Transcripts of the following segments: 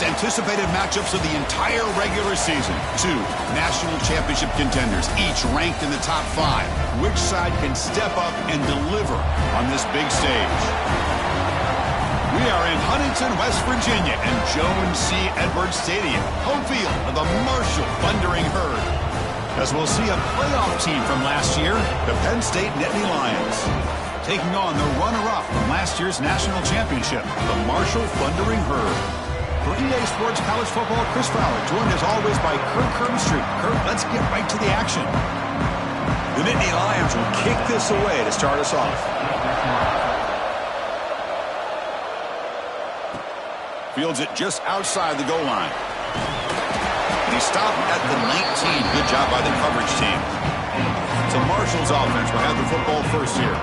most anticipated matchups of the entire regular season. Two national championship contenders, each ranked in the top 5. Which side can step up and deliver on this big stage? We are in Huntington, West Virginia, and Jones C. Edwards Stadium, home field of the Marshall Thundering Herd. As we'll see a playoff team from last year, the Penn State Nittany Lions, taking on the runner-up from last year's national championship, the Marshall Thundering Herd. For EA Sports College Football, Chris Fowler, joined as always by Kirk Herbstreit. Kirk, let's get right to the action. The Nittany Lions will kick this away to start us off. Fields it just outside the goal line. And he stopped at the 19. Good job by the coverage team. So Marshall's offense will have the football first here.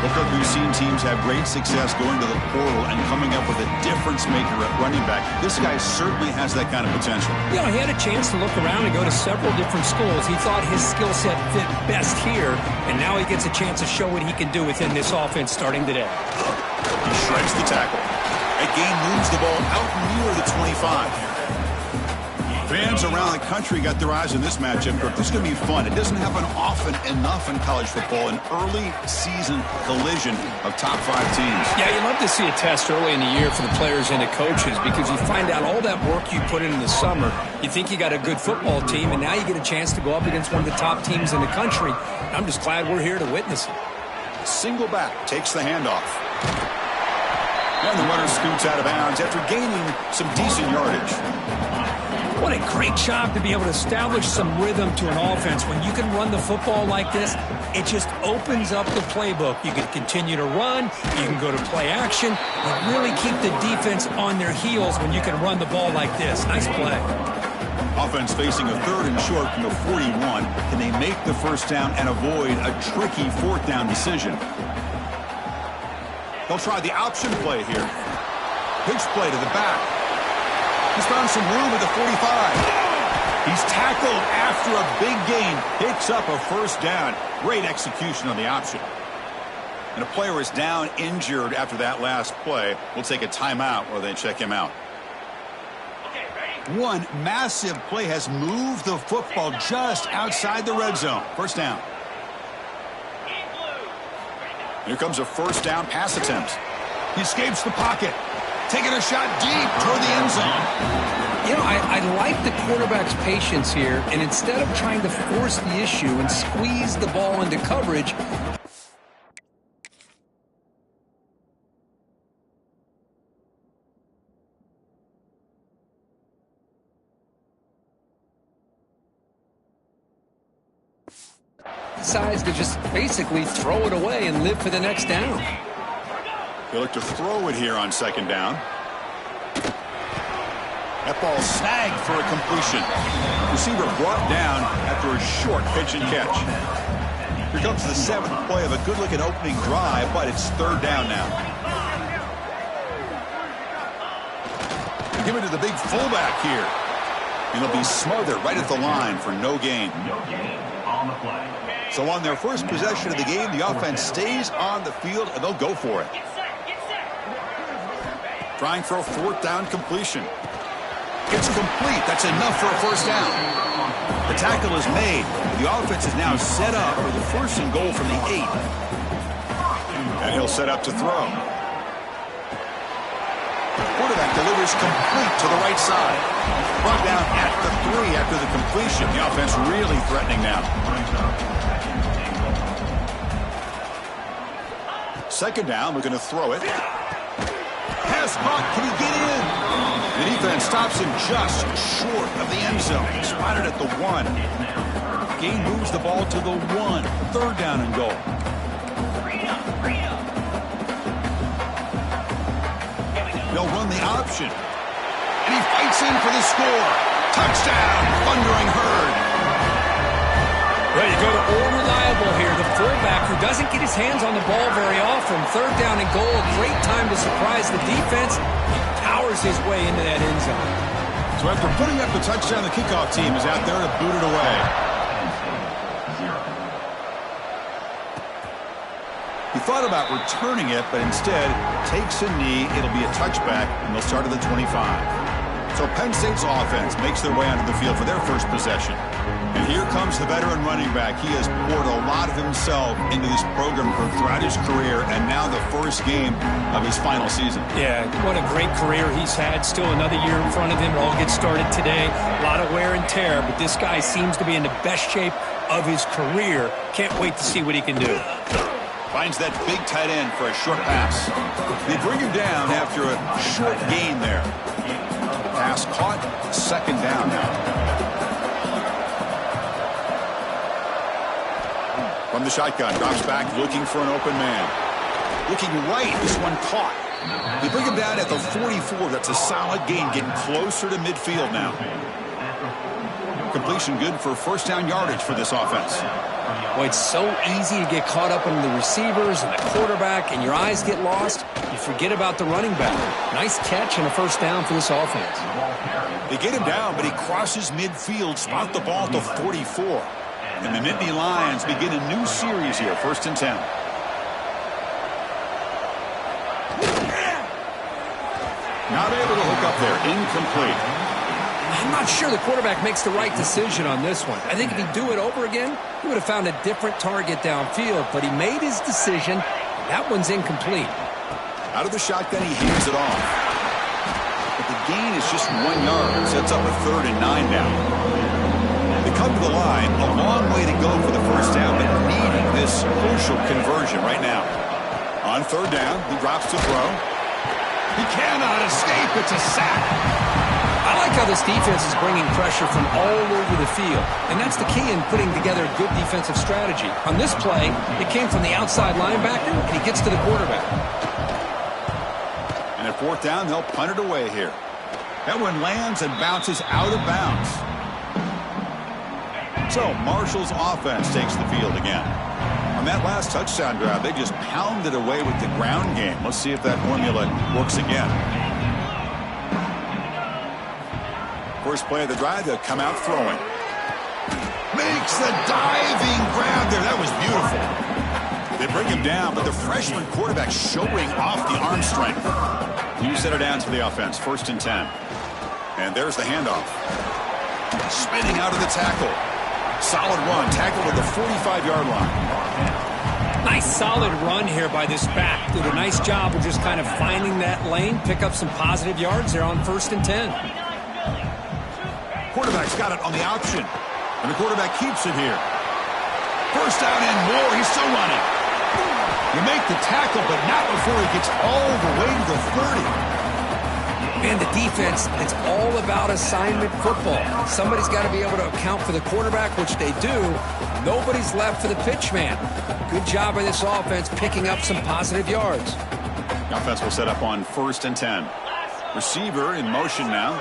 Look like we've seen teams have great success going to the portal and coming up with a difference maker at running back. This guy certainly has that kind of potential. You know, he had a chance to look around and go to several different schools. He thought his skill set fit best here, and now he gets a chance to show what he can do within this offense starting today. He shreds the tackle. That gain moves the ball out near the 25. Fans around the country got their eyes on this matchup, but this is going to be fun. It doesn't happen often enough in college football, an early season collision of top 5 teams. Yeah, you love to see a test early in the year for the players and the coaches because you find out all that work you put in the summer. You think you got a good football team, and now you get a chance to go up against one of the top teams in the country. I'm just glad we're here to witness it. Single back takes the handoff. And the runner scoots out of bounds after gaining some decent yardage. What a great job to be able to establish some rhythm to an offense. When you can run the football like this, it just opens up the playbook. You can continue to run. You can go to play action. And really keep the defense on their heels when you can run the ball like this. Nice play. Offense facing a 3rd and short from the 41. Can they make the first down and avoid a tricky 4th down decision? They'll try the option play here. Pitch play to the back. He's found some room at the 45. He's tackled after a big gain. Picks up a first down. Great execution on the option. And a player is down injured after that last play. We'll take a timeout while they check him out. One massive play has moved the football just outside the red zone. First down. Here comes a first down pass attempt. He escapes the pocket. Taking a shot deep toward the end zone. You know, I like the quarterback's patience here, and instead of trying to force the issue and squeeze the ball into coverage, decides to just basically throw it away and live for the next down. They look to throw it here on 2nd down. That ball snagged for a completion. Receiver brought down after a short pitch and catch. Here comes the 7th play of a good-looking opening drive, but it's 3rd down now. Give it to the big fullback here. And he'll be smothered right at the line for no gain. On the play. So on their first possession of the game, the offense stays on the field, and they'll go for it. Trying for a 4th down completion. It's complete. That's enough for a first down. The tackle is made. The offense is now set up for the 1st and goal from the 8. And he'll set up to throw. Quarterback delivers complete to the right side. Brought down at the 3 after the completion. The offense really threatening now. 2nd down, we're going to throw it. Pass caught. Can he get in? The defense stops him just short of the end zone. Spotted at the 1. Gain moves the ball to the 1. 3rd down and goal. They'll run the option. And he fights in for the score. Touchdown, Thundering Herd. Ready to go to all reliable here. The fullback who doesn't get his hands on the ball very often. 3rd down and goal. A great time to surprise the defense. He powers his way into that end zone. So after putting up the touchdown, the kickoff team is out there to boot it away. He thought about returning it, but instead takes a knee. It'll be a touchback, and they'll start at the 25. So Penn State's offense makes their way onto the field for their first possession. And here comes the veteran running back. He has poured a lot of himself into this program throughout his career, and now the first game of his final season. Yeah, what a great career he's had. Still another year in front of him. It all gets started today. A lot of wear and tear, but this guy seems to be in the best shape of his career. Can't wait to see what he can do. Finds that big tight end for a short pass. They bring him down after a short gain there. Pass caught, second down now. From the shotgun, drops back, looking for an open man. Looking right, this one caught. They bring him down at the 44. That's a solid gain, getting closer to midfield now. Completion good for first down yardage for this offense. Boy, it's so easy to get caught up in the receivers and the quarterback, and your eyes get lost. You forget about the running back. Nice catch and a first down for this offense. They get him down, but he crosses midfield, spot the ball at the 44. And the Nittany Lions begin a new series here, 1st and 10. Not able to hook up there, incomplete. I'm not sure the quarterback makes the right decision on this one. I think if he'd do it over again, he would have found a different target downfield, but he made his decision. That one's incomplete. Out of the shotgun, he hands it off. But the gain is just 1 yard. Sets up a 3rd and 9 now. They come to the line, a long way to go for the first down, but needing this crucial conversion right now. On 3rd down, he drops to throw. He cannot escape. It's a sack. I like how this defense is bringing pressure from all over the field, and that's the key in putting together a good defensive strategy. On this play, it came from the outside linebacker, and he gets to the quarterback. And at 4th down, they'll punt it away here. That one lands and bounces out of bounds. So Marshall's offense takes the field again. On that last touchdown drive, they just pounded away with the ground game. Let's see if that formula works again. First play of the drive, they'll come out throwing. Makes the diving grab there. That was beautiful. They bring him down, but the freshman quarterback showing off the arm strength. You set it down to the offense, 1st and 10. And there's the handoff. Spinning out of the tackle. Solid run, tackled at the 45-yard line. Nice solid run here by this back. Did a nice job of just kind of finding that lane, pick up some positive yards there on 1st and 10. Quarterback's got it on the option, and the quarterback keeps it here. First down and more. He's still running. You make the tackle, but not before he gets all the way to the 30. Man, the defense, it's all about assignment football. Somebody's got to be able to account for the quarterback, which they do. Nobody's left for the pitch man. Good job by this offense picking up some positive yards. The offense will set up on 1st and 10. Receiver in motion now.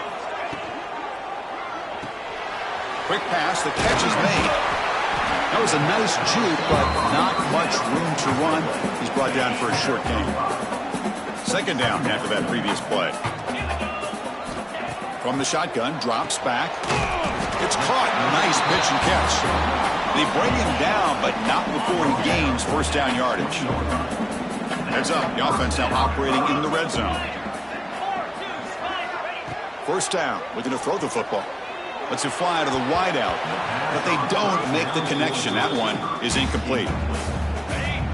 Quick pass, the catch is made. That was a nice juke, but not much room to run. He's brought down for a short gain. 2nd down after that previous play. From the shotgun, drops back. It's caught. Nice pitch and catch. They bring him down, but not before he gains first down yardage. Heads up, the offense now operating in the red zone. First down, looking to throw the football. Lets it fly to the wideout, but they don't make the connection. That one is incomplete.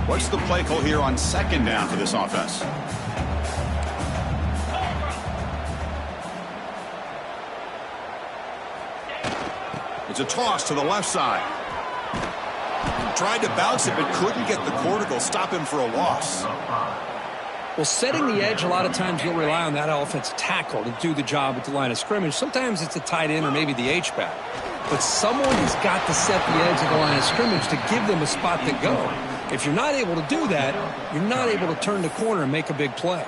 What's the play call here on 2nd down for this offense? It's a toss to the left side. Tried to bounce it, but couldn't get the cortical. Stop him for a loss. Well, setting the edge, a lot of times you'll rely on that offensive tackle to do the job at the line of scrimmage. Sometimes it's a tight end or maybe the H-back. But someone has got to set the edge of the line of scrimmage to give them a spot to go. If you're not able to do that, you're not able to turn the corner and make a big play.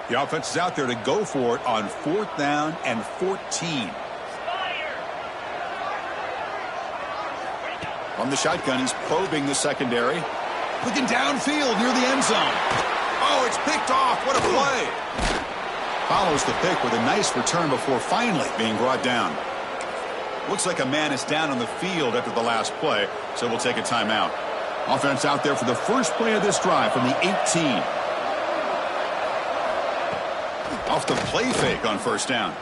The offense is out there to go for it on 4th down and 14. From the shotgun, he's probing the secondary. Looking downfield near the end zone. Oh, it's picked off. What a play. Follows the pick with a nice return before finally being brought down. Looks like a man is down on the field after the last play, so we'll take a timeout. Offense out there for the first play of this drive from the 18. Off the play fake on first down.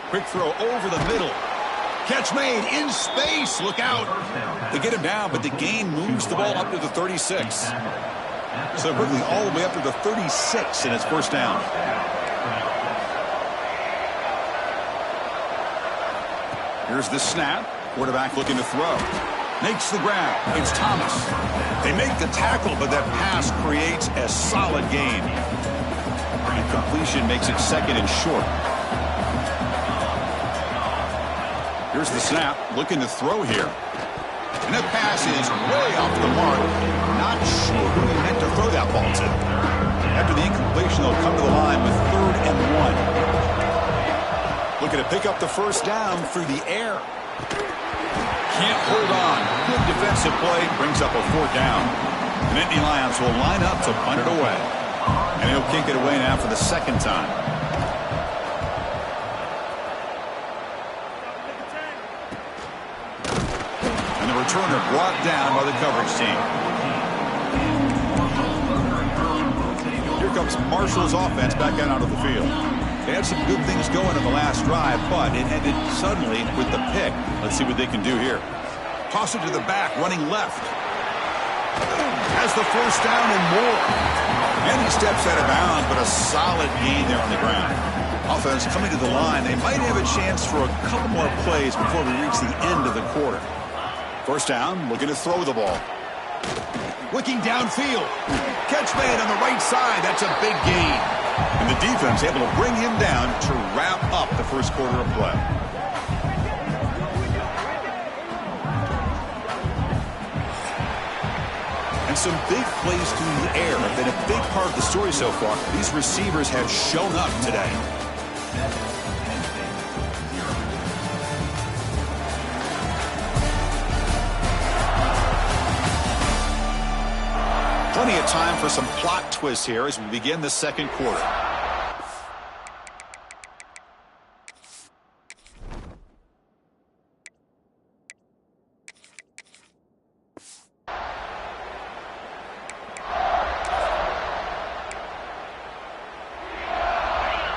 Quick throw over the middle. Catch made in space. Look out. They get him down, but the gain moves the ball up to the 36. So quickly all the way up to the 36, and it's first down. Here's the snap. Quarterback looking to throw. Makes the grab. It's Thomas. They make the tackle, but that pass creates a solid gain. And completion makes it second and short. Here's the snap. Looking to throw here. And that pass is way off the mark. Not sure who he meant to throw that ball to. After the incompletion, they'll come to the line with 3rd and 1. Looking to pick up the first down through the air. Can't hold on. Good defensive play. Brings up a 4th down. The Nittany Lions will line up to punt it away. And he'll kick it away now for the 2nd time. And the returner brought down by the coverage team. Here comes Marshall's offense back out onto the field. They had some good things going in the last drive, but it ended suddenly with the pick. Let's see what they can do here. Toss it to the back, running left. Has the first down and more. And he steps out of bounds, but a solid gain there on the ground. Offense coming to the line. They might have a chance for a couple more plays before we reach the end of the quarter. First down, looking to throw the ball. Looking downfield. Catch made on the right side. That's a big gain. And the defense able to bring him down to wrap up the first quarter of play. And some big plays through the air have been a big part of the story so far. These receivers have shown up today. Plenty of time for some plot twists here as we begin the second quarter.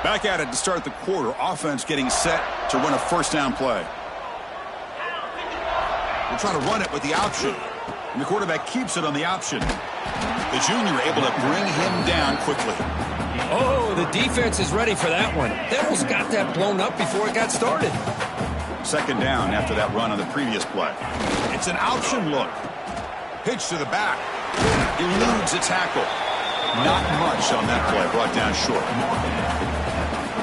Back at it to start the quarter. Offense getting set to run a first down play. We're trying to run it with the option. And the quarterback keeps it on the option. The junior able to bring him down quickly. Oh, the defense is ready for that one. They almost got that blown up before it got started. Second down after that run on the previous play. It's an option look. Pitch to the back. Eludes a tackle. Not much on that play. Brought down short.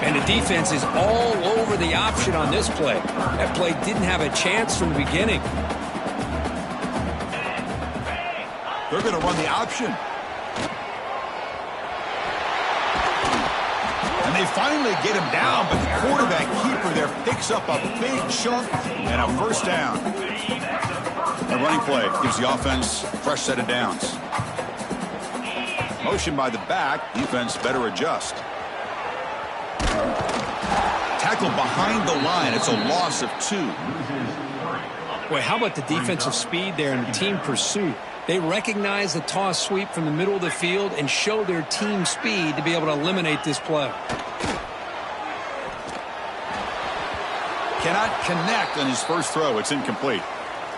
And the defense is all over the option on this play. That play didn't have a chance from the beginning. They're going to run the option. And they finally get him down, but the quarterback keeper there picks up a big chunk and a first down. The running play gives the offense a fresh set of downs. Motion by the back. Defense better adjust. Tackle behind the line. It's a loss of 2. Boy, how about the defensive speed there and the team pursuit? They recognize the toss sweep from the middle of the field and show their team speed to be able to eliminate this play. Cannot connect on his first throw. It's incomplete.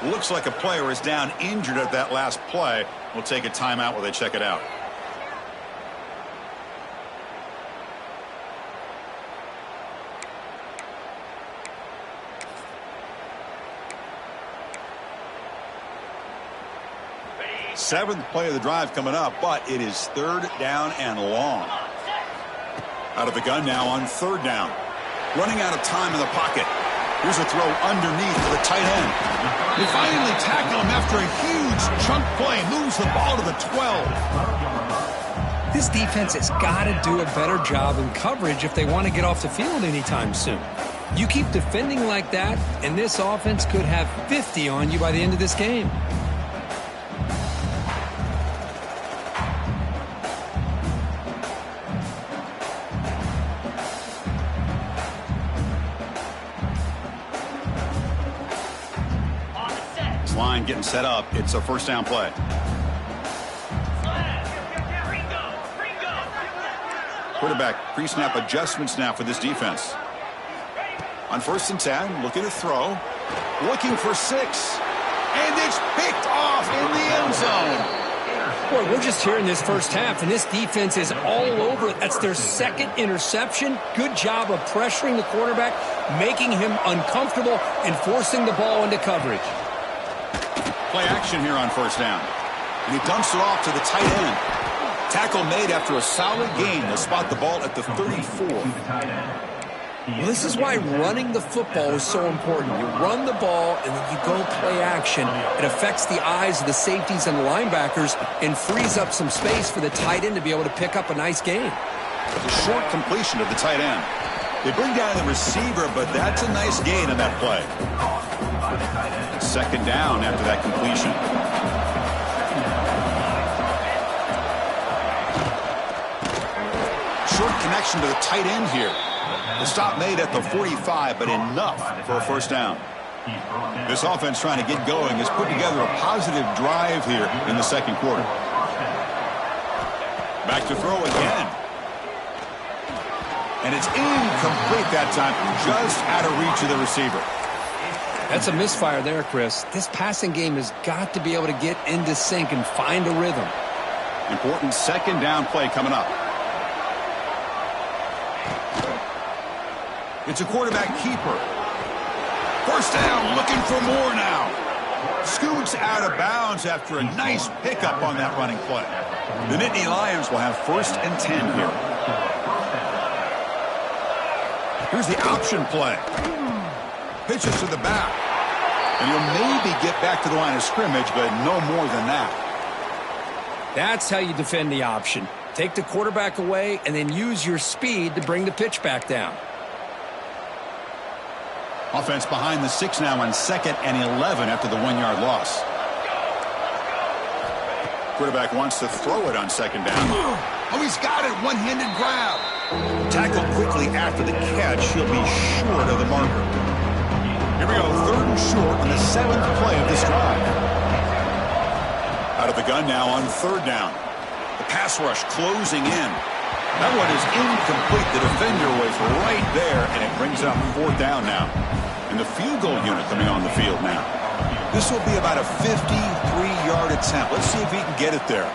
Looks like a player is down injured at that last play. We'll take a timeout while they check it out. Seventh play of the drive coming up, but it is 3rd down and long. Out of the gun now on 3rd down. Running out of time in the pocket. Here's a throw underneath to the tight end. They finally tackle him after a huge chunk play. Moves the ball to the 12. This defense has got to do a better job in coverage if they want to get off the field anytime soon. You keep defending like that, and this offense could have 50 on you by the end of this game. line getting set up. It's a first down play. Quarterback pre-snap adjustments now for this defense. On 1st and 10, looking to throw. Looking for 6. And it's picked off in the end zone. Boy, we're just here in this first half, and this defense is all over it. That's their 2nd interception. Good job of pressuring the quarterback, making him uncomfortable, and forcing the ball into coverage. Play action here on 1st down. And he dumps it off to the tight end. Tackle made after a solid gain. They'll spot the ball at the 34. Well, this is why running the football is so important. You run the ball, and then you go play action. It affects the eyes of the safeties and the linebackers and frees up some space for the tight end to be able to pick up a nice gain. The short completion of the tight end. They bring down the receiver, but that's a nice gain on that play. 2nd down after that completion. Short connection to the tight end here. The stop made at the 45, but enough for a first down. This offense trying to get going has put together a positive drive here in the 2nd quarter. Back to throw again. And it's incomplete that time, just out of reach of the receiver. That's a misfire there, Chris. This passing game has got to be able to get into sync and find a rhythm. Important 2nd down play coming up. It's a quarterback keeper. 1st down, looking for more now. Scoots out of bounds after a nice pickup on that running play. The Nittany Lions will have 1st and 10 here. Here's the option play. Pitches to the back. And he'll maybe get back to the line of scrimmage, but no more than that. That's how you defend the option. Take the quarterback away and then use your speed to bring the pitch back down. Offense behind the 6 now on 2nd and 11 after the 1-yard loss. Quarterback wants to throw it on 2nd down. Oh, he's got it. One-handed grab. Tackled quickly after the catch. He'll be short of the marker. Here we go. 3rd and short on the 7th play of this drive. Out of the gun now on 3rd down. The pass rush closing in. That one is incomplete. The defender was right there, and it brings up 4th down now. And the field goal unit coming on the field now. This will be about a 53-yard attempt. Let's see if he can get it there.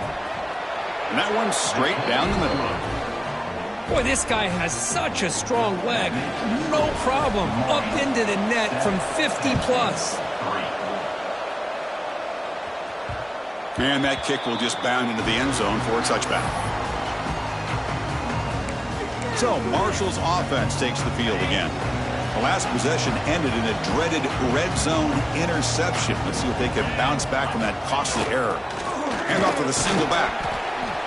And that one's straight down the middle. Boy, this guy has such a strong leg. No problem. Up into the net from 50-plus. And that kick will just bound into the end zone for a touchback. So Marshall's offense takes the field again. The last possession ended in a dreaded red zone interception. Let's see if they can bounce back from that costly error. Hand off to the single back.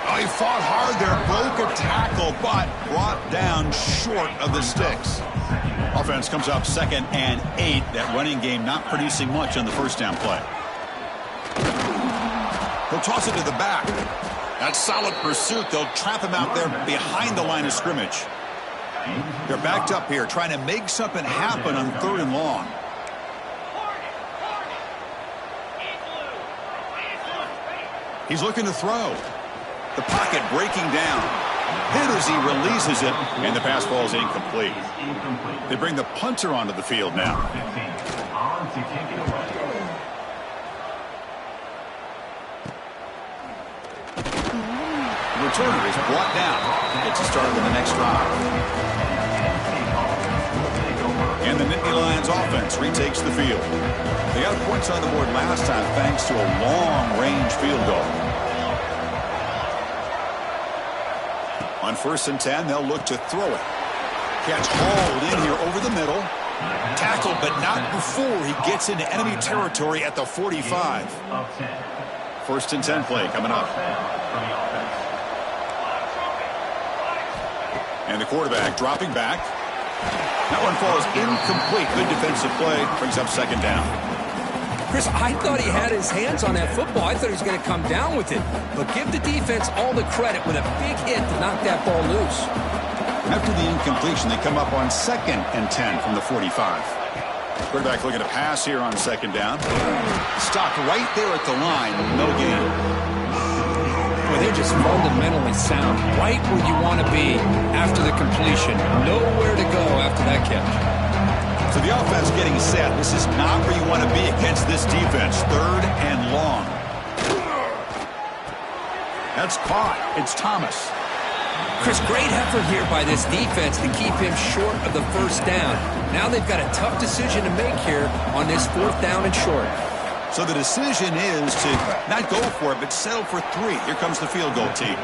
Oh, he fought hard there, broke a tackle, but brought down short of the sticks. Offense comes up 2nd and 8. That running game not producing much on the 1st down play. He'll toss it to the back. That's solid pursuit. They'll trap him out there behind the line of scrimmage. They're backed up here, trying to make something happen on 3rd and long. He's looking to throw. The pocket breaking down. Hit as he releases it, and the pass falls incomplete. They bring the punter onto the field now. The returner is brought down. Gets us started on the next drive. And the Nittany Lions offense retakes the field. They got points on the board last time thanks to a long-range field goal. On 1st and 10, they'll look to throw it. Catch hauled in here over the middle. Tackled, but not before he gets into enemy territory at the 45. 1st and 10 play coming up. And the quarterback dropping back. That one falls incomplete. Good defensive play. Brings up 2nd down. Chris, I thought he had his hands on that football. I thought he was going to come down with it. But give the defense all the credit with a big hit to knock that ball loose. After the incompletion, they come up on 2nd and 10 from the 45. Quarterback looking to pass here on second down. Stopped right there at the line. No gain. Well, they're just fundamentally sound. Right where you want to be after the completion. Nowhere to go after that catch. So the offense getting set. This is not where you want to be against this defense. 3rd and long. That's caught. It's Thomas. Chris, great effort here by this defense to keep him short of the first down. Now they've got a tough decision to make here on this 4th down and short. So the decision is to not go for it, but settle for 3. Here comes the field goal team.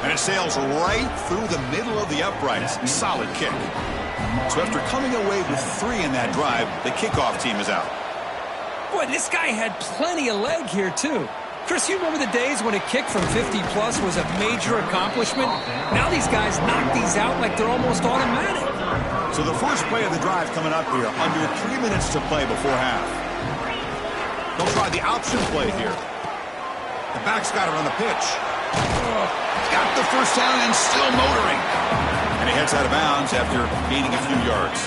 And it sails right through the middle of the uprights. Solid kick. So after coming away with 3 in that drive, the kickoff team is out. Boy, this guy had plenty of leg here, too. Chris, you remember the days when a kick from 50-plus was a major accomplishment? Now these guys knock these out like they're almost automatic. So the first play of the drive coming up here, under 3 minutes to play before half. They'll try the option play here. The back's got it on the pitch. Got the first down and still motoring. And he heads out of bounds after gaining a few yards.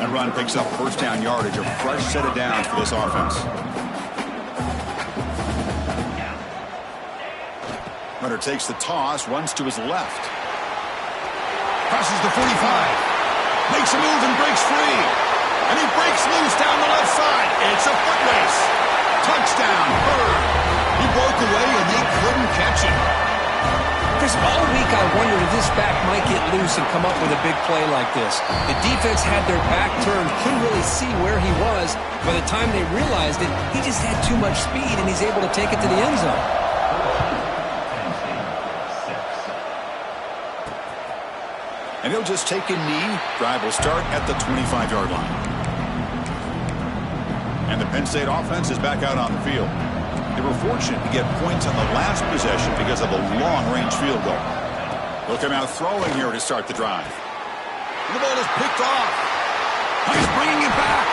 That run picks up first down yardage, a fresh set of downs for this offense. Hunter takes the toss, runs to his left. Crosses the 45. Makes a move and breaks free. And he breaks loose down the left side. It's a foot race. Touchdown, Bird. He broke away and they couldn't catch him. Chris, all week I wondered if this back might get loose and come up with a big play like this. The defense had their back turned, couldn't really see where he was. By the time they realized it, he just had too much speed and he's able to take it to the end zone. And he'll just take a knee. Drive will start at the 25-yard line. And the Penn State offense is back out on the field. They were fortunate to get points on the last possession because of a long-range field goal. They'll come out throwing here to start the drive. The ball is picked off. He's bringing it back.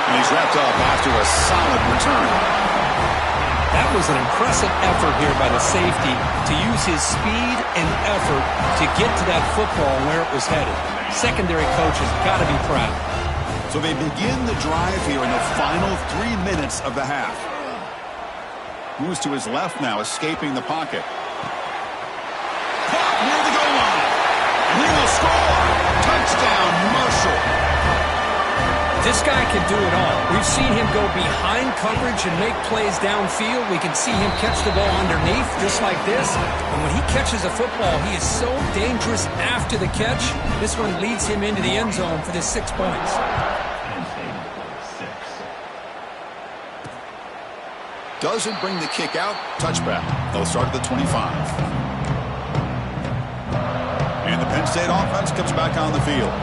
And he's wrapped up after a solid return. That was an impressive effort here by the safety to use his speed and effort to get to that football where it was headed. Secondary coaches got to be proud. So they begin the drive here in the final 3 minutes of the half. Moves to his left now, escaping the pocket. Caught near the goal line. And he will score. Touchdown, Marshall. This guy can do it all. We've seen him go behind coverage and make plays downfield. We can see him catch the ball underneath, just like this. And when he catches a football, he is so dangerous after the catch. This one leads him into the end zone for the 6 points. Doesn't bring the kick out. Touchback. They'll start at the 25. And the Penn State offense comes back on the field.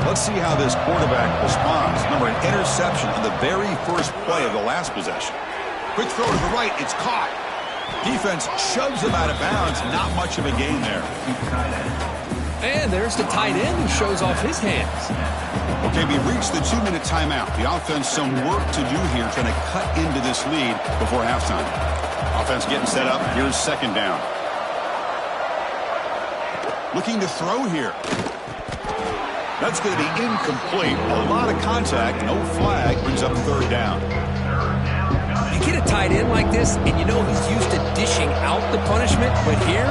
Let's see how this quarterback responds. Remember, an interception on the very first play of the last possession. Quick throw to the right. It's caught. Defense shoves him out of bounds. Not much of a gain there. And there's the tight end who shows off his hands. Okay, we reached the 2-minute timeout. The offense some work to do here trying to cut into this lead before halftime. Offense getting set up. Here's second down. Looking to throw here. That's going to be incomplete. A lot of contact, no flag, brings up third down. You get a tight end like this, and you know he's used to dishing out the punishment, but here,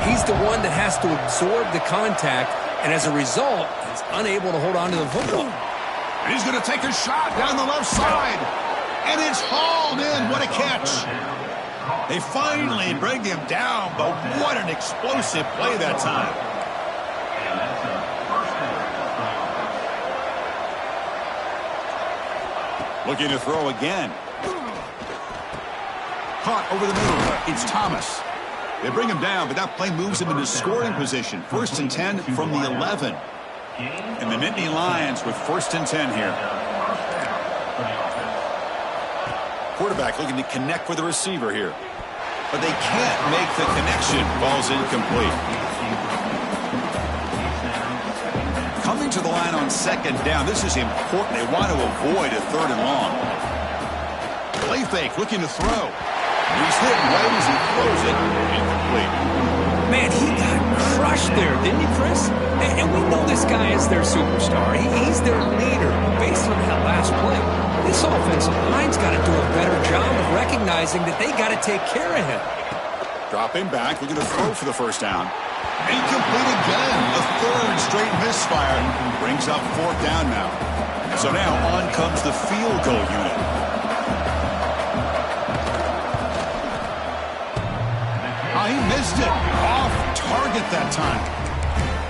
he's the one that has to absorb the contact, and as a result, he's unable to hold on to the football. And he's going to take a shot down the left side, and it's hauled in. What a catch. They finally bring him down, but what an explosive play that time. Looking to throw again. Caught over the middle. It's Thomas. They bring him down, but that play moves him into scoring position. 1st and 10 from the 11. And the Nittany Lions with 1st and 10 here. Quarterback looking to connect with the receiver here. But they can't make the connection. Ball's incomplete. Coming to the line on second down. This is important. They want to avoid a 3rd and long. Play fake, looking to throw. He's hit right as he throws it. Incomplete. Man, he got crushed there, didn't he, Chris? And we know this guy is their superstar. He's their leader. Based on that last play, this offensive line's got to do a better job of recognizing that they got to take care of him. Dropping back, looking to throw for the first down. Incomplete again. A third straight misfire. Brings up fourth down now. So now on comes the field goal unit. Oh, he missed it. Off target that time.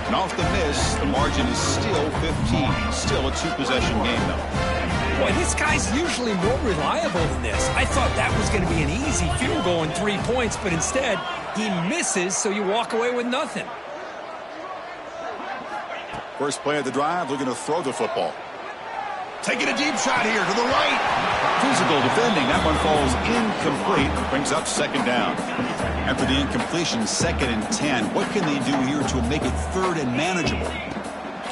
And off the miss, the margin is still 15. Still a two-possession game, though. Boy, this guy's usually more reliable than this. I thought that was going to be an easy field goal and 3 points, but instead, he misses, so you walk away with nothing. First play of the drive, looking to throw the football. Taking a deep shot here to the right. Physical defending. That one falls incomplete. Brings up second down. After the incompletion, 2nd and 10. What can they do here to make it third and manageable?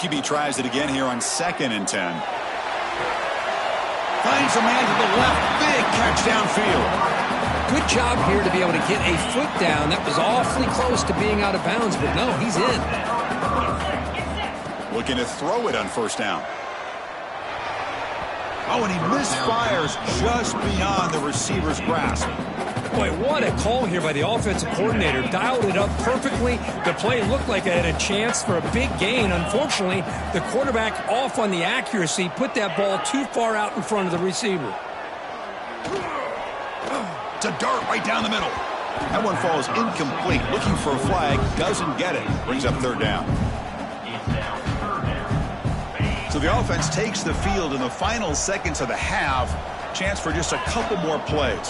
QB tries it again here on 2nd and 10. Finds a man to the left. Big catch downfield. Good job here to be able to get a foot down. That was awfully close to being out of bounds, but no, he's in. Looking to throw it on first down. Oh, and he misfires just beyond the receiver's grasp. Boy, what a call here by the offensive coordinator. Dialed it up perfectly. The play looked like it had a chance for a big gain. Unfortunately, the quarterback off on the accuracy, put that ball too far out in front of the receiver. It's a dart right down the middle. That one falls incomplete. Looking for a flag, doesn't get it. Brings up third down. So the offense takes the field in the final seconds of the half. Chance for just a couple more plays.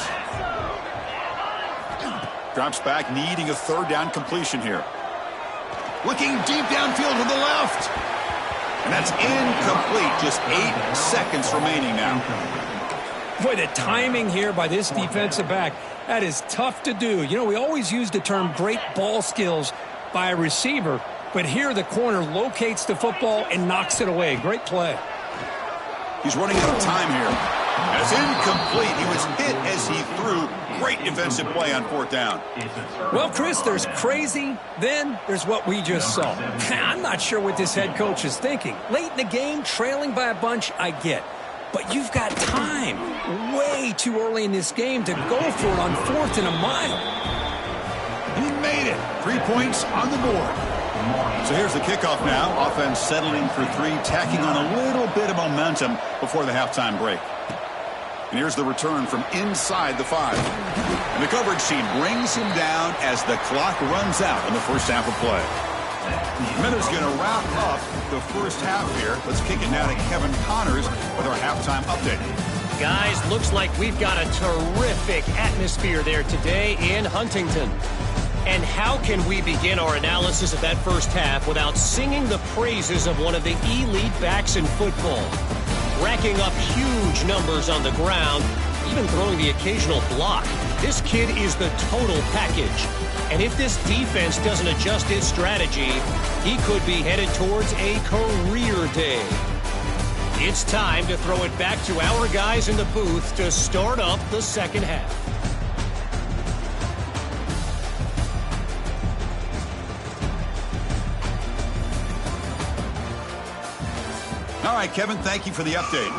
Drops back, needing a third down completion here. Looking deep downfield to the left. And that's incomplete. Just 8 seconds remaining now. Boy, the timing here by this defensive back, that is tough to do. You know, we always use the term great ball skills by a receiver, but here the corner locates the football and knocks it away. Great play. He's running out of time here. That's incomplete. He was hit as he threw. Great defensive play on fourth down. Well, Chris, there's crazy, then there's what we just saw. I'm not sure what this head coach is thinking. Late in the game, trailing by a bunch, I get. But you've got time, way too early in this game to go for it on 4th and a mile. He made it. 3 points on the board. So here's the kickoff now. Offense settling for 3, tacking on a little bit of momentum before the halftime break. And here's the return from inside the 5. And the coverage team brings him down as the clock runs out in the first half of play. Minutes going to wrap up the first half here. Let's kick it now to Kevin Connors with our halftime update. Guys, looks like we've got a terrific atmosphere there today in Huntington. And how can we begin our analysis of that first half without singing the praises of one of the elite backs in football? Racking up huge numbers on the ground, even throwing the occasional block. This kid is the total package. And if this defense doesn't adjust its strategy, he could be headed towards a career day. It's time to throw it back to our guys in the booth to start up the second half. All right, Kevin, thank you for the update.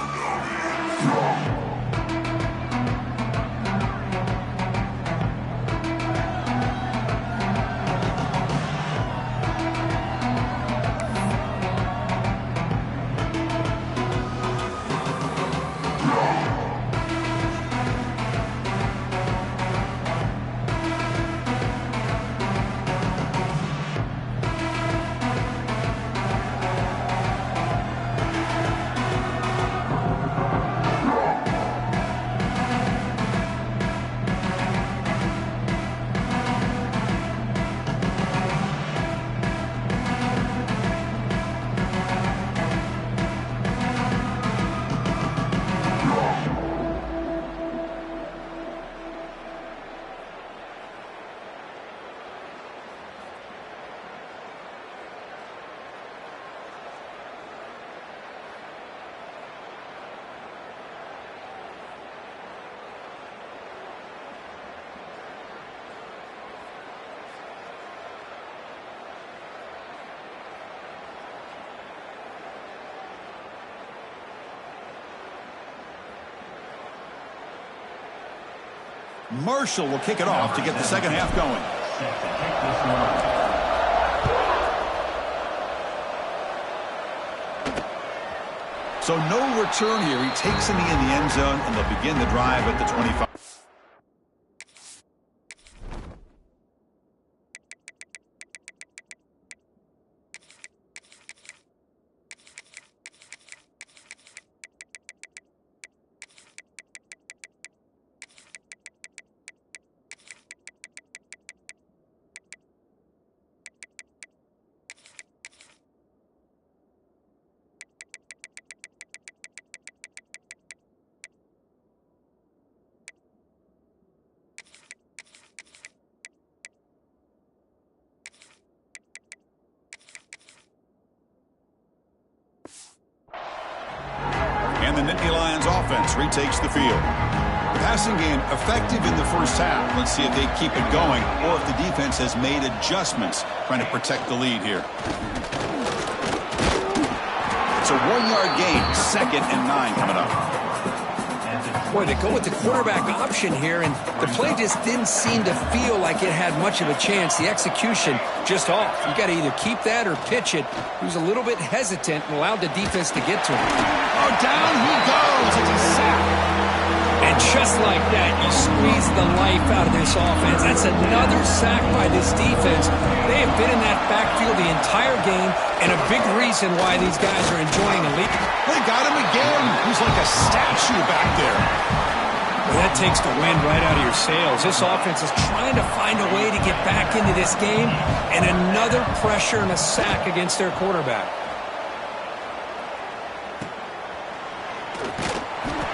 Marshall will kick it off to get the second half going. So no return here. He takes him in the end zone, and they'll begin the drive at the 25. And the Nittany Lions offense retakes the field. Passing game effective in the first half. Let's see if they keep it going or if the defense has made adjustments trying to protect the lead here. It's a 1-yard gain, 2nd and 9 coming up. Boy, they go with the quarterback option here, and the play just didn't seem to feel like it had much of a chance. The execution just off. You got to either keep that or pitch it. He was a little bit hesitant and allowed the defense to get to him. Oh, down he goes. It's a sack. And just like that, you squeeze the life out of this offense. That's another sack by this defense. They have been in that backfield the entire game, and a big reason why these guys are enjoying the lead. They got him again. He's like a statue back there. Well, that takes the wind right out of your sails. This offense is trying to find a way to get back into this game, and another pressure and a sack against their quarterback.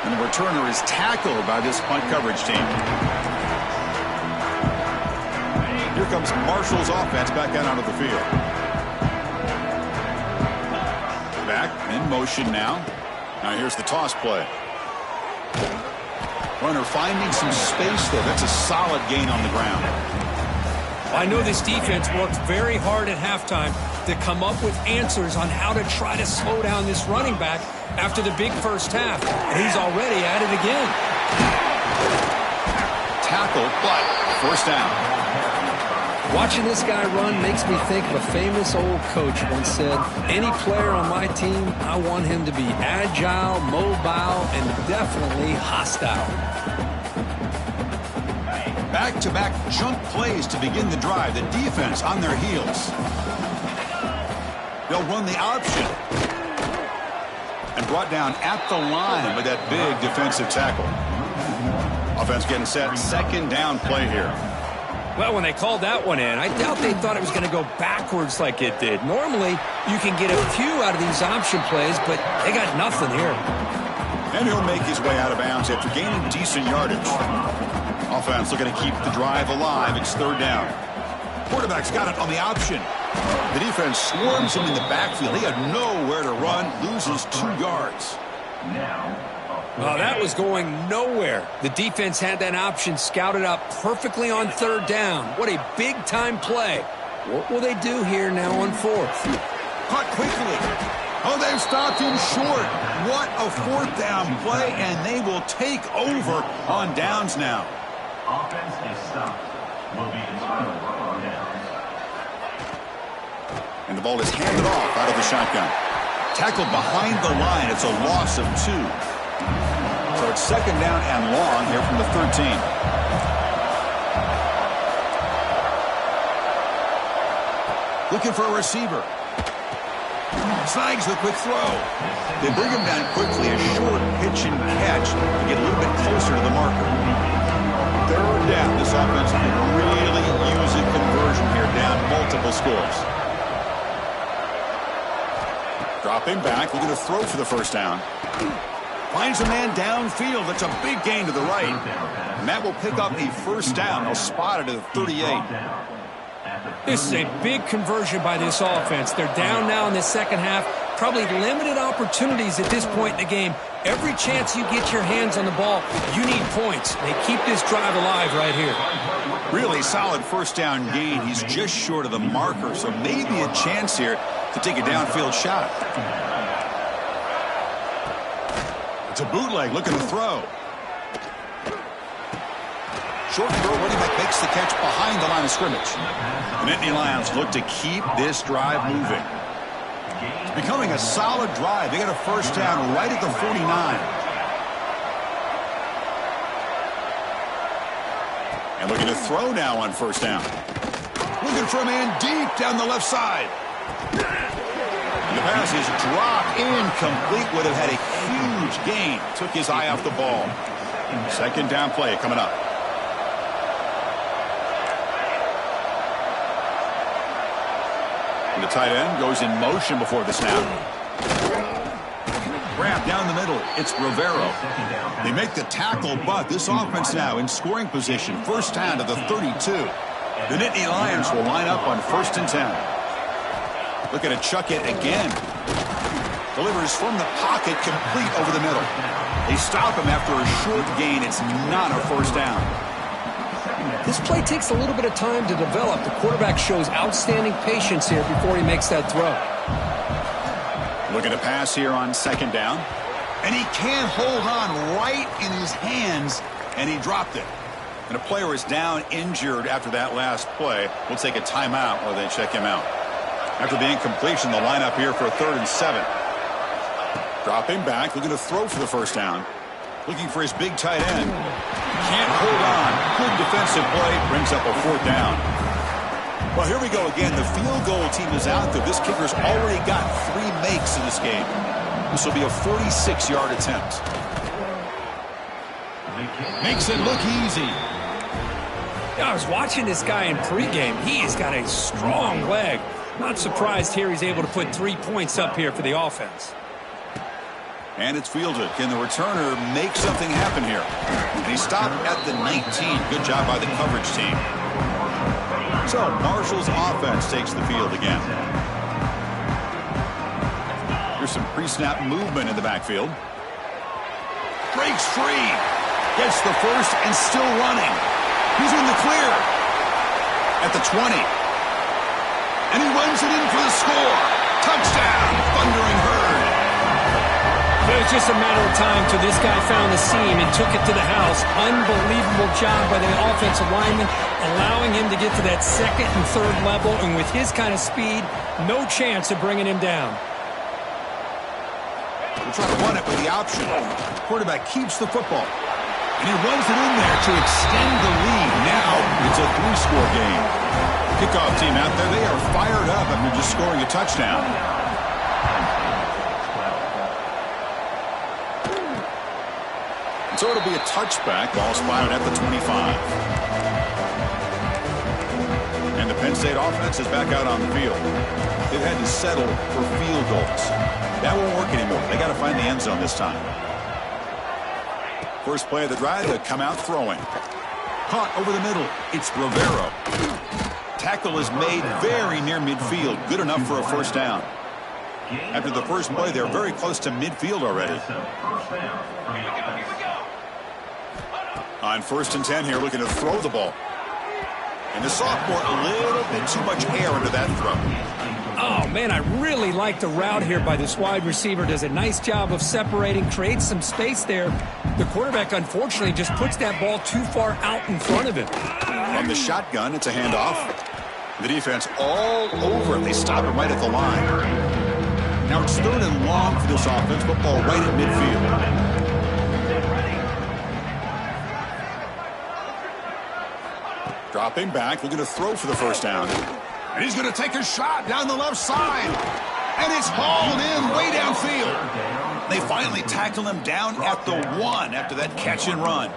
And the returner is tackled by this punt coverage team. Here comes Marshall's offense back out onto the field. Back in motion now. Now here's the toss play. Runner finding some space there. That's a solid gain on the ground. I know this defense worked very hard at halftime to come up with answers on how to try to slow down this running back after the big first half. And he's already at it again. Tackle, but first down. Watching this guy run makes me think of a famous old coach once said, any player on my team, I want him to be agile, mobile, and definitely hostile. Back-to-back jump plays to begin the drive. The defense on their heels. They'll run the option. And brought down at the line with that big defensive tackle. Offense getting set. 2nd down play here. Well, when they called that one in, I doubt they thought it was going to go backwards like it did. Normally, you can get a few out of these option plays, but they got nothing here. And he'll make his way out of bounds after gaining decent yardage. Offense looking to keep the drive alive. It's 3rd down. Quarterback's got it on the option. The defense swarms him in the backfield. He had nowhere to run, loses 2 yards. Oh, that was going nowhere. The defense had that option scouted up perfectly on 3rd down. What a big-time play. What will they do here now on 4th? Caught quickly. Oh, they've stopped him short. What a 4th down play, and they will take over on downs now. Offense is stopped. Will be entitled on downs. And the ball is handed off out of the shotgun. Tackled behind the line. It's a loss of 2. So it's 2nd down and long here from the 13. Looking for a receiver. Snags the quick throw. They bring him down quickly. A short pitch and catch to get a little bit closer to the marker. 3rd down. This offense can really use a conversion here. Down multiple scores. Dropping back. Looking to throw for the first down. Finds a man downfield. That's a big gain to the right. And that will pick up a 1st down. They'll spot it at the 38. This is a big conversion by this offense. They're down now in the 2nd half. Probably limited opportunities at this point in the game. Every chance you get your hands on the ball, you need points. They keep this drive alive right here. Really solid 1st down gain. He's just short of the marker, so maybe a chance here to take a downfield shot. It's a bootleg looking to throw. Short throw, running back makes the catch behind the line of scrimmage. The Nittany Lions look to keep this drive moving. It's becoming a solid drive. They got a first down right at the 49. And looking to throw now on first down. Looking for a man deep down the left side. And the pass is dropped incomplete. Would have had a huge gain. Took his eye off the ball. Second down play coming up. And the tight end goes in motion before the snap. Wrap down the middle. It's Rivero. They make the tackle, but this offense now in scoring position. First down to the 32. The Nittany Lions will line up on 1st and 10. Looking to chuck it again. Delivers from the pocket, complete over the middle. They stop him after a short gain. It's not a first down. This play takes a little bit of time to develop. The quarterback shows outstanding patience here before he makes that throw. Looking to pass here on 2nd down. And he can't hold on right in his hands, and he dropped it. And a player is down injured after that last play. We'll take a timeout while they check him out. After the incompletion, the lineup here for a 3rd and 7. Dropping back, looking to throw for the first down. Looking for his big tight end. Can't hold on. Good defensive play. Brings up a 4th down. Well, here we go again. The field goal team is out there. This kicker's already got 3 makes in this game. This will be a 46-yard attempt. Makes it look easy. I was watching this guy in pregame. He has got a strong leg. Not surprised here he's able to put 3 points up here for the offense. And it's fielded. Can the returner make something happen here? And he stopped at the 19. Good job by the coverage team. So Marshall's offense takes the field again. Here's some pre-snap movement in the backfield. Breaks free. Gets the first and still running. He's in the clear. At the 20. And he runs it in for the score. Touchdown. Thundering Herd. It was just a matter of time till this guy found the seam and took it to the house. Unbelievable job by the offensive lineman, allowing him to get to that 2nd and 3rd level, and with his kind of speed, no chance of bringing him down. We'll try to run it with the option. Quarterback keeps the football, and he runs it in there to extend the lead. Now it's a 3-score game. Kickoff team out there, they are fired up after just scoring a touchdown. So it'll be a touchback. Ball spotted at the 25. And the Penn State offense is back out on the field. They've had to settle for field goals. That won't work anymore. They got to find the end zone this time. First play of the drive, they come out throwing. Caught over the middle. It's Rivero. Tackle is made very near midfield. Good enough for a first down. After the first play, they're very close to midfield already. On 1st and 10 here, looking to throw the ball. And the sophomore, a little bit too much air into that throw. Oh, man, I really like the route here by this wide receiver. Does a nice job of separating, creates some space there. The quarterback, unfortunately, just puts that ball too far out in front of him. From the shotgun, it's a handoff. The defense all over it. They stop it right at the line. Now it's 3rd and long for this offense, but ball right at midfield. Dropping back, looking to throw for the first down. And he's going to take a shot down the left side. And it's hauled in way downfield. They finally tackle him down at the 1 after that catch and run.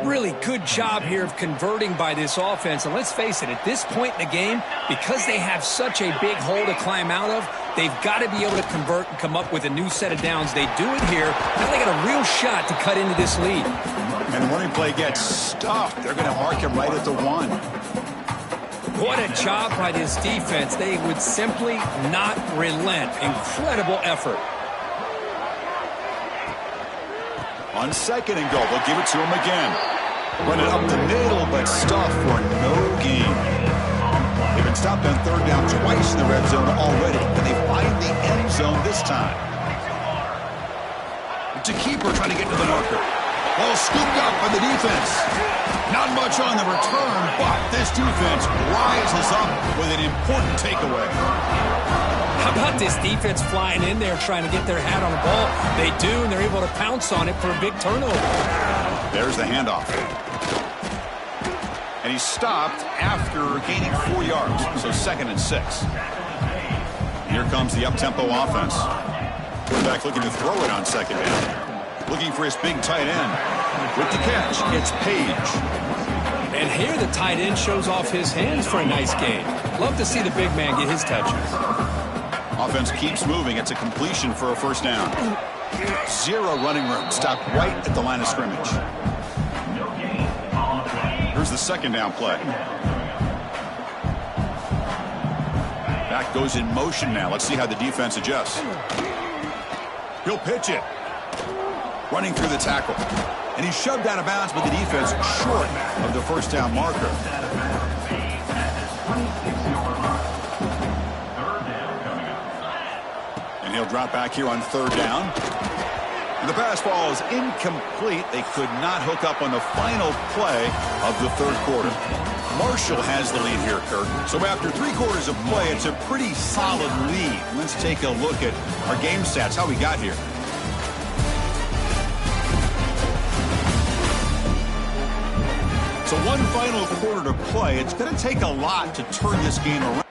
Really good job here of converting by this offense. And let's face it, at this point in the game, because they have such a big hole to climb out of, they've got to be able to convert and come up with a new set of downs. They do it here. Now they got a real shot to cut into this lead. And the running play gets stuffed. They're going to mark him right at the 1. What a job by this defense. They would simply not relent. Incredible effort. On 2nd and goal, they'll give it to him again. Run it up the middle, but stuffed for no gain. They've been stopped on 3rd down twice in the red zone already, and they find the end zone this time. It's a keeper trying to get to the marker. Ball scooped up by the defense. Not much on the return, but this defense rises up with an important takeaway. How about this defense flying in there trying to get their hat on the ball? They do, and they're able to pounce on it for a big turnover. There's the handoff. And he stopped after gaining 4 yards, so 2nd and 6. Here comes the up-tempo offense. Quarterback looking to throw it on 2nd down. Looking for his big tight end. With the catch, it's Page. And here the tight end shows off his hands for a nice gain. Love to see the big man get his touches. Offense keeps moving. It's a completion for a 1st down. 0 running room. Stopped right at the line of scrimmage. Here's the 2nd down play. Back goes in motion now. Let's see how the defense adjusts. He'll pitch it. Running through the tackle. And he's shoved out of bounds by the defense short of the 1st down marker. And he'll drop back here on 3rd down. And the pass ball is incomplete. They could not hook up on the final play of the 3rd quarter. Marshall has the lead here, Kirk. So after 3 quarters of play, it's a pretty solid lead. Let's take a look at our game stats, how we got here. So 1 final quarter to play. It's going to take a lot to turn this game around.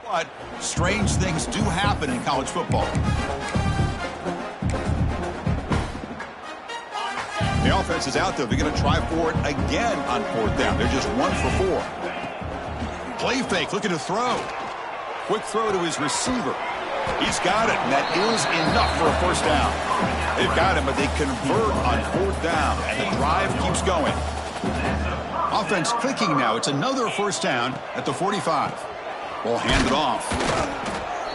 But strange things do happen in college football. The offense is out there. They're going to try for it again on 4th down. They're just 1 for 4. Play fake, looking to throw. Quick throw to his receiver. He's got it, and that is enough for a 1st down. They've got him, but they convert on 4th down, and the drive keeps going. Offense clicking now. It's another 1st down at the 45. Ball handed off.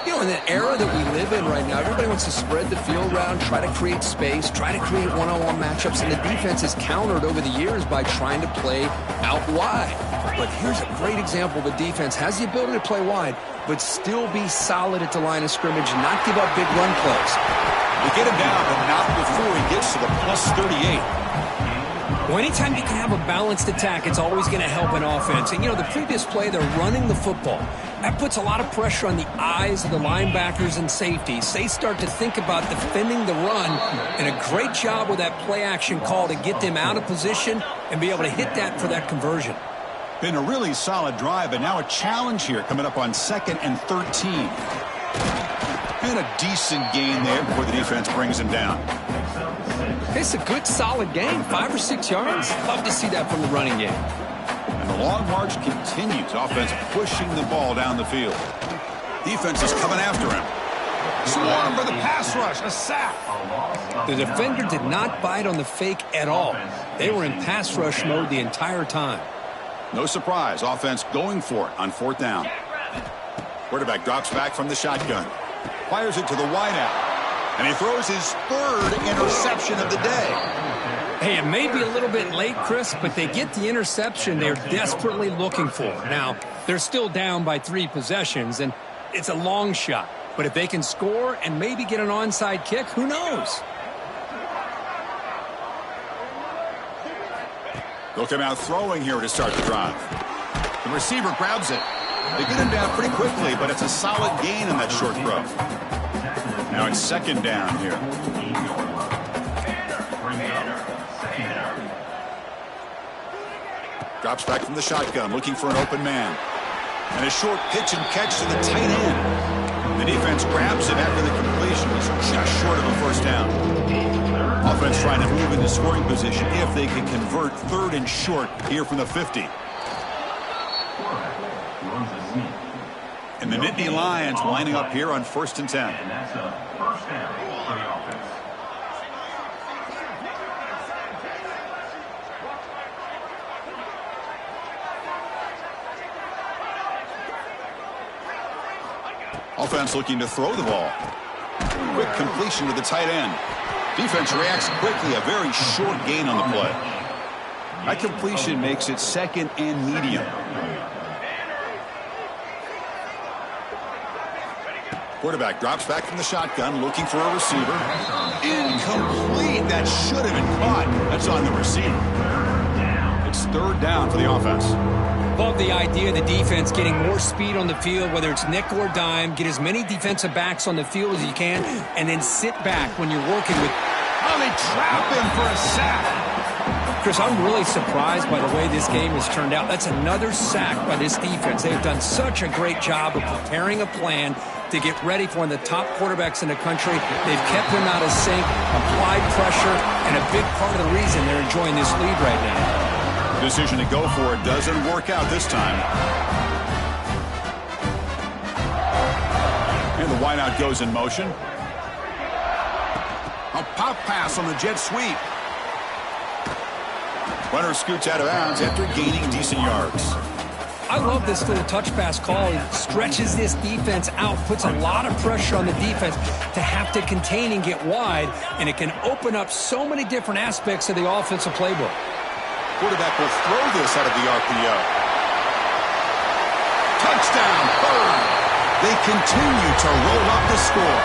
You know, in the era that we live in right now, everybody wants to spread the field around, try to create space, try to create one-on-one matchups, and the defense is countered over the years by trying to play out wide. But here's a great example. The defense has the ability to play wide, but still be solid at the line of scrimmage and not give up big run plays. They get him down, but not before he gets to the plus 38. Well, anytime you can have a balanced attack, it's always going to help an offense. And, you know, the previous play, they're running the football. That puts a lot of pressure on the eyes of the linebackers and safeties. They start to think about defending the run, and a great job with that play-action call to get them out of position and be able to hit that for that conversion. Been a really solid drive, but now a challenge here coming up on 2nd and 13. And a decent gain there before the defense brings him down. It's a good, solid game, 5 or 6 yards. Love to see that from the running game. And the long march continues. Offense pushing the ball down the field. Defense is coming after him. Swarm for the pass rush, a sack. The defender did not bite on the fake at all. They were in pass rush mode the entire time. No surprise, offense going for it on 4th down. Quarterback drops back from the shotgun. Fires it to the wideout. And he throws his 3rd interception of the day. Hey, it may be a little bit late, Chris, but they get the interception they're desperately looking for. Now, they're still down by 3 possessions, and it's a long shot. But if they can score and maybe get an onside kick, who knows? They'll come out throwing here to start the drive. The receiver grabs it. They get him down pretty quickly, but it's a solid gain on that short throw. Now it's 2nd down here. Drops back from the shotgun, looking for an open man. And a short pitch and catch to the tight end. The defense grabs him after the completion. He's just short of a 1st down. Offense trying to move into scoring position if they can convert 3rd and short here from the 50. And the Nittany Lions lining up here on 1st and 10. And that's a 1st down for the offense. Offense looking to throw the ball. Quick completion to the tight end. Defense reacts quickly. A very short gain on the play. That completion makes it 2nd and medium. Quarterback drops back from the shotgun, looking for a receiver. Incomplete. That should have been caught. That's on the receiver. It's third down for the offense. Love the idea of the defense getting more speed on the field, whether it's nickel or dime. Get as many defensive backs on the field as you can, and then sit back when you're working with... Oh, they trap him for a sack. Chris, I'm really surprised by the way this game has turned out. That's another sack by this defense. They've done such a great job of preparing a plan to get ready for one of the top quarterbacks in the country. They've kept him out of sync, applied pressure, and a big part of the reason they're enjoying this lead right now. Decision to go for it doesn't work out this time. And the wideout goes in motion. A pop pass on the jet sweep. Runner scoots out of bounds after gaining decent yards. I love this little touch pass call. It stretches this defense out, puts a lot of pressure on the defense to have to contain and get wide, and it can open up so many different aspects of the offensive playbook. Quarterback will throw this out of the RPO. Touchdown, Bird. They continue to roll up the score.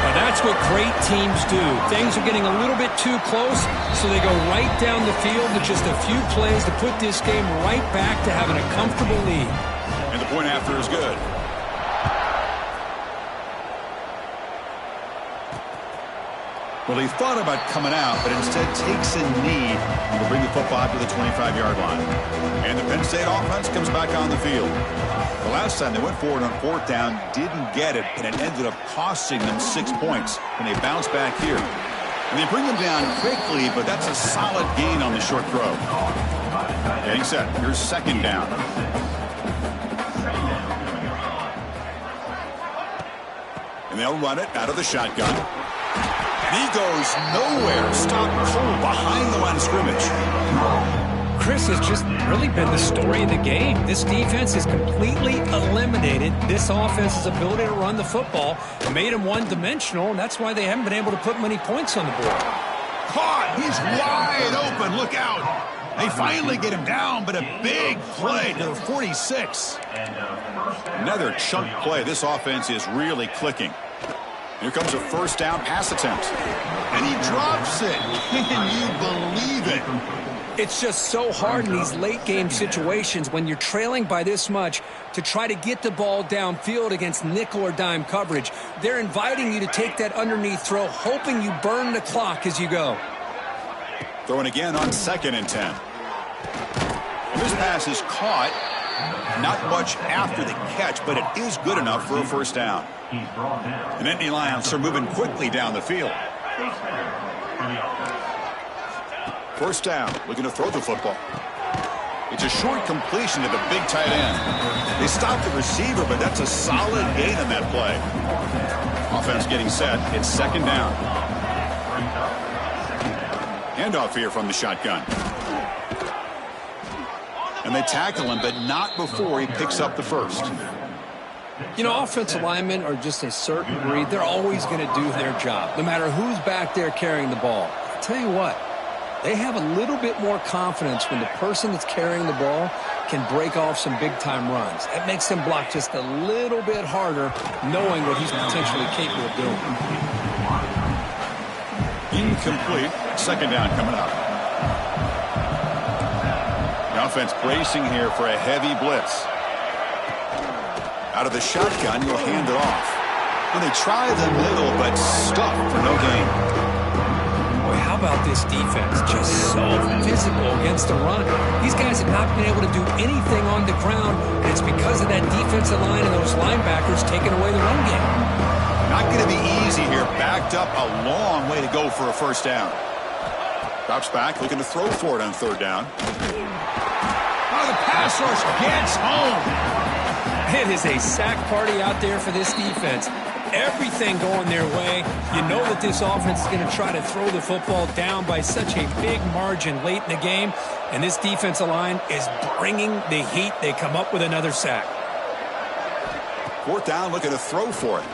Now that's what great teams do. Things are getting a little bit too close, so they go right down the field with just a few plays to put this game right back to having a comfortable lead. And the point after is good. Well, he thought about coming out, but instead takes a knee to bring the football out to the 25-yard line. And the Penn State offense comes back on the field. The last time they went forward on fourth down, didn't get it, and it ended up costing them 6 points. And they bounce back here. And they bring them down quickly, but that's a solid gain on the short throw. Getting set. Here's second down. And they'll run it out of the shotgun. And he goes nowhere. Stopped cold behind the line of scrimmage. Chris, has just really been the story of the game. This defense has completely eliminated this offense's ability to run the football, made them one-dimensional, and that's why they haven't been able to put many points on the board. Caught! He's wide open. Look out. They finally get him down, but a big play to the 46. Another chunk play. This offense is really clicking. Here comes a first down pass attempt. And he drops it. Can you believe it? It's just so hard in these late-game situations when you're trailing by this much to try to get the ball downfield against nickel or dime coverage. They're inviting you to take that underneath throw, hoping you burn the clock as you go. Throwing again on 2nd and 10. And this pass is caught. Not much after the catch, but it is good enough for a first down. And Nittany Lions are moving quickly down the field. First down, looking to throw the football. It's a short completion to the big tight end. They stopped the receiver, but that's a solid gain on that play. Offense getting set. It's second down. Handoff here from the shotgun. And they tackle him, but not before he picks up the first. You know, offensive linemen are just a certain breed. They're always going to do their job, no matter who's back there carrying the ball. I'll tell you what, they have a little bit more confidence when the person that's carrying the ball can break off some big-time runs. That makes them block just a little bit harder, knowing what he's potentially capable of doing. Incomplete. Second down coming up. The offense bracing here for a heavy blitz. Out of the shotgun, you'll hand it off. And they try the middle, but stuck for no gain. Boy, how about this defense? Just so physical against the run. These guys have not been able to do anything on the ground, and it's because of that defensive line and those linebackers taking away the run game. Not going to be easy here. Backed up a long way to go for a first down. Drops back, looking to throw for it on third down. Oh, the pass rush gets home. It is a sack party out there for this defense. Everything going their way. You know that this offense is going to try to throw the football down by such a big margin late in the game. And this defensive line is bringing the heat. They come up with another sack. Fourth down, looking to throw for it.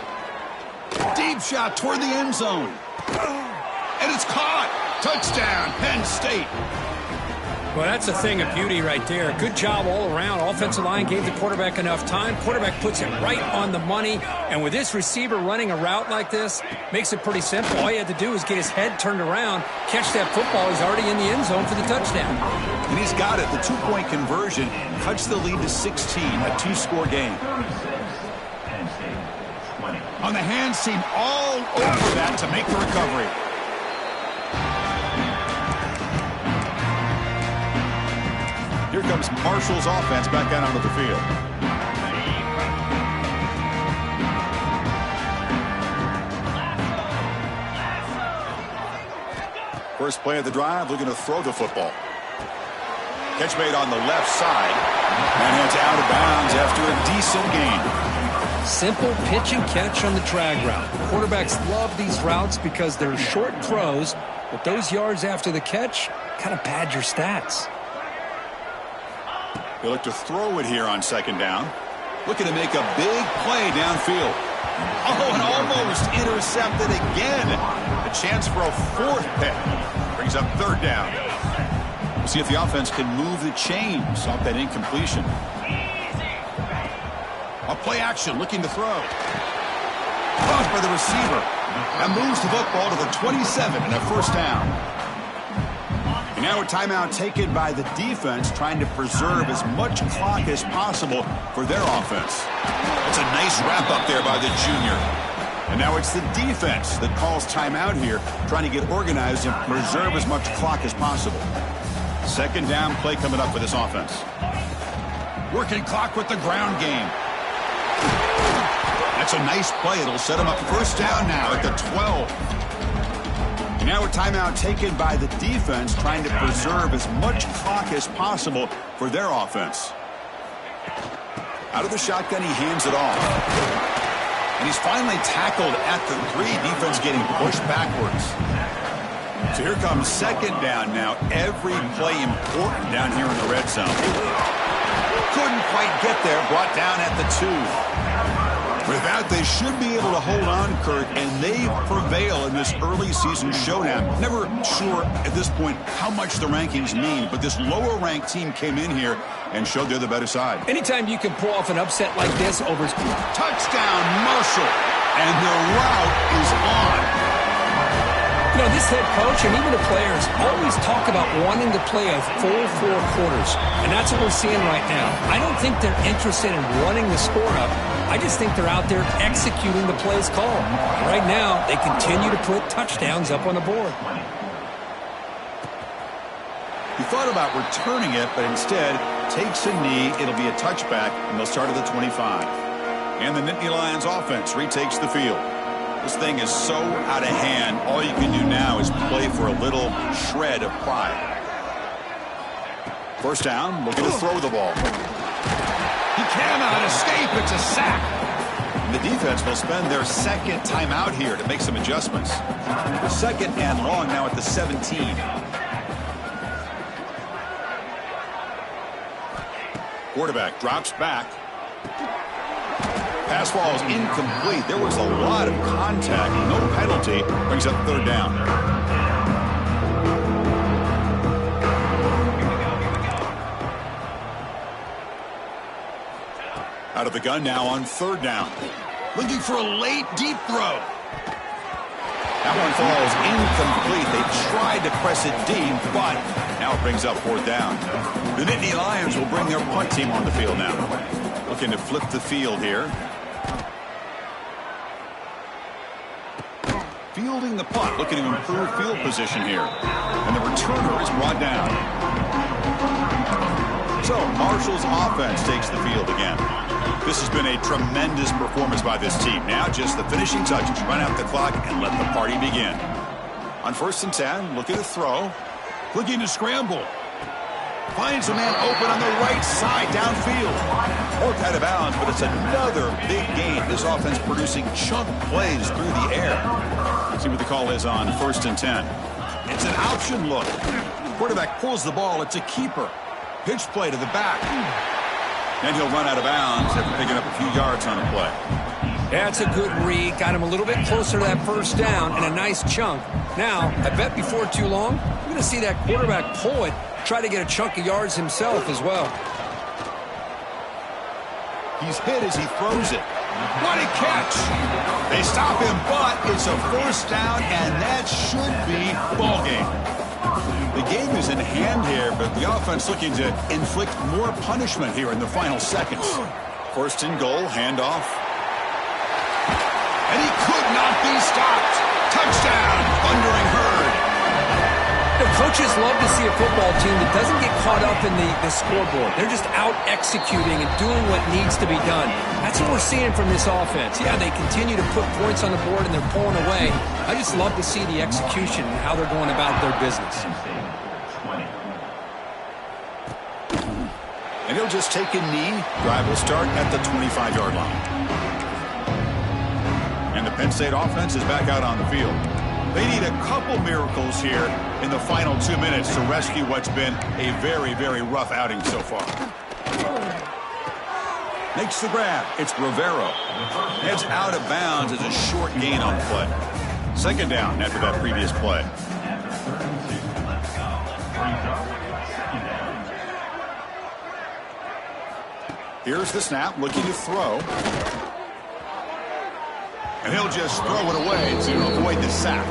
Deep shot toward the end zone. And it's caught. Touchdown, Penn State. Well, that's a thing of beauty right there. Good job all around. Offensive line gave the quarterback enough time. Quarterback puts it right on the money. And with this receiver running a route like this, makes it pretty simple. All you had to do is get his head turned around, catch that football. He's already in the end zone for the touchdown. And he's got it. The two-point conversion cuts the lead to 16, a two-score game. On the hands team, all over that to make the recovery. Here comes Marshall's offense back out onto the field. First play of the drive, looking to throw the football. Catch made on the left side. And it's out of bounds after a decent gain. Simple pitch and catch on the drag route. Quarterbacks love these routes because they're short throws, but those yards after the catch kind of pad your stats. He'll look to throw it here on second down. Looking to make a big play downfield. Oh, and almost intercepted again. A chance for a fourth pick. Brings up third down. We'll see if the offense can move the chains off that incompletion. A play action, looking to throw. Caught by the receiver. And moves the football to the 27 and a first down. And now a timeout taken by the defense, trying to preserve as much clock as possible for their offense. That's a nice wrap up there by the junior. And now it's the defense that calls timeout here, trying to get organized and preserve as much clock as possible. Second down play coming up for this offense. Working clock with the ground game. That's a nice play. It'll set him up first down now at the 12. Now a timeout taken by the defense, trying to preserve as much clock as possible for their offense. Out of the shotgun, he hands it off. And he's finally tackled at the 3. Defense getting pushed backwards. So here comes second down now. Every play important down here in the red zone. Couldn't quite get there. Brought down at the 2. With that, they should be able to hold on, Kirk, and they prevail in this early season showdown. Never sure at this point how much the rankings mean, but this lower-ranked team came in here and showed they're the better side. Anytime you can pull off an upset like this over... Touchdown, Marshall, and the route is on. You know, this head coach and even the players always talk about wanting to play a full 4 quarters, and that's what we're seeing right now. I don't think they're interested in running the score up. I just think they're out there executing the plays called. Right now, they continue to put touchdowns up on the board. He thought about returning it, but instead takes a knee. It'll be a touchback, and they'll start at the 25. And the Nittany Lions offense retakes the field. This thing is so out of hand, all you can do now is play for a little shred of pride. First down, looking to throw the ball. He cannot escape. It's a sack. And the defense will spend their second timeout here to make some adjustments. The second and long now at the 17. Quarterback drops back. Pass ball is incomplete. There was a lot of contact. No penalty. Brings up third down. Out of the gun now on third down. Looking for a late deep throw. That one falls incomplete. They tried to press it deep, but now it brings up fourth down. The Nittany Lions will bring their punt team on the field now. Looking to flip the field here. Fielding the punt, looking to improve field position here. And the returner is brought down. So Marshall's offense takes the field again. This has been a tremendous performance by this team. Now just the finishing touches. Run out the clock and let the party begin. On first and 10, looking to throw. Looking to scramble. Finds a man open on the right side downfield. Worked out of bounds, but it's another big game. This offense producing chunk plays through the air. Let's see what the call is on first and 10. It's an option look. Quarterback pulls the ball. It's a keeper. Pitch play to the back. And he'll run out of bounds after picking up a few yards on the play. That's a good read. Got him a little bit closer to that first down and a nice chunk. Now, I bet before too long, we're going to see that quarterback pull it try to get a chunk of yards himself as well. He's hit as he throws it. What a catch! They stop him, but it's a first down, and that should be ball game. The game is in hand here, but the offense looking to inflict more punishment here in the final seconds. First and goal, handoff. And he could not be stopped. Touchdown, Thundering Herd. The coaches love to see a football team that doesn't get caught up in the scoreboard. They're just out executing and doing what needs to be done. That's what we're seeing from this offense. Yeah, they continue to put points on the board and they're pulling away. I just love to see the execution and how they're going about their business. And he'll just take a knee. Drive will start at the 25-yard line. And the Penn State offense is back out on the field. They need a couple miracles here in the final 2 minutes to rescue what's been a very, very rough outing so far. Makes the grab. It's Rivero. Heads out of bounds as a short gain on the play. Second down after that previous play. Here's the snap, looking to throw. And he'll just throw it away to avoid the sack.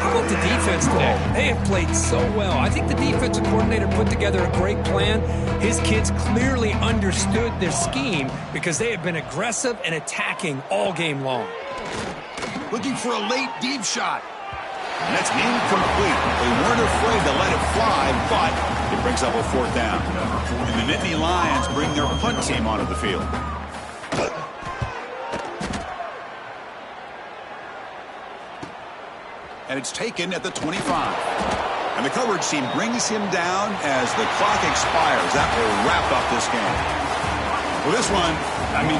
How about the defense today? They have played so well. I think the defensive coordinator put together a great plan. His kids clearly understood their scheme because they have been aggressive and attacking all game long. Looking for a late deep shot. And that's incomplete. They weren't afraid to let it fly, but it brings up a fourth down. And the Nittany Lions bring their punt team onto the field. And it's taken at the 25. And the coverage team brings him down as the clock expires. That will wrap up this game. Well, this one,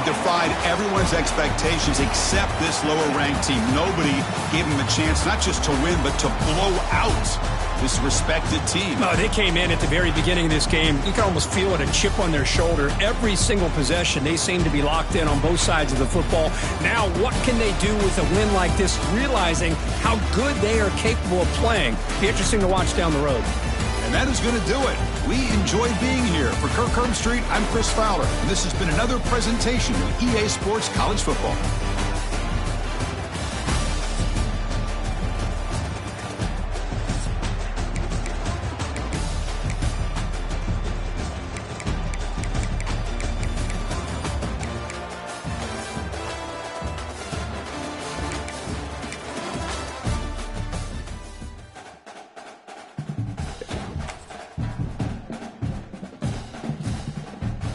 defied everyone's expectations except this lower-ranked team. Nobody gave them a chance not just to win, but to blow out this respected team. No, they came in at the very beginning of this game. You can almost feel it, a chip on their shoulder. Every single possession, they seem to be locked in on both sides of the football. Now, what can they do with a win like this, realizing how good they are capable of playing? Be interesting to watch down the road. And that is going to do it. We enjoyed being here. For Kirk Herbstreit, I'm Chris Fowler, and this has been another presentation of EA Sports College Football.